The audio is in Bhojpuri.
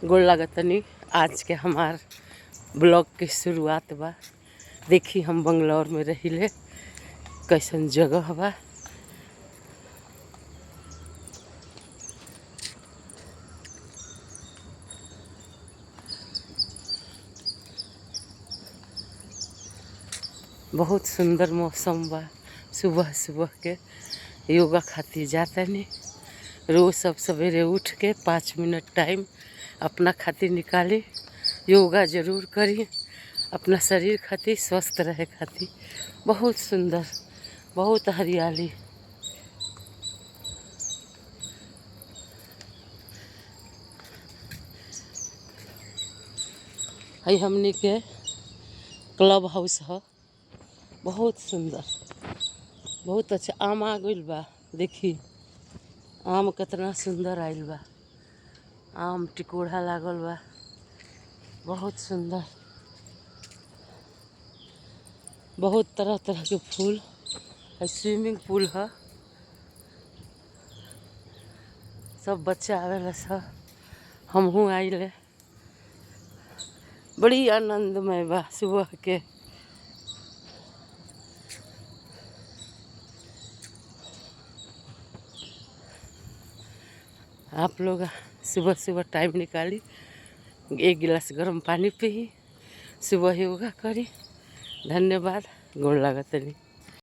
गोड़ लागतनी। आज के हमार ब्लॉग के शुरुआत बा। देखी हम बंगलौर में रहिले, कैसन जगह बा। बहुत सुंदर मौसम बा। सुबह सुबह के योगा खातिर जातनी। रोज सब सवेरे उठ के 5 मिनट टाइम अपना खातिर निकाली, योगा जरूर करी, अपना शरीर खातिर स्वस्थ रहे खातिर। बहुत सुंदर, बहुत हरियाली। हई हमनी के क्लब हाउस है, बहुत सुंदर, बहुत अच्छा। आम आ गइल बा, देखी आम कितना सुंदर आइल बा। आम टिकोड़ा लागल बा, बहुत सुंदर। बहुत तरह तरह के फूल है। स्विमिंग पूल है, सब बच्चा आवेला सब, हमहू आइले। बड़ी आनंदमय बा सुबह के। आप लोग सुबह सुबह टाइम निकाली, 1 गिलास गर्म पानी पी, सुबह योगा करी। धन्यवाद। गोड़ लागतनी।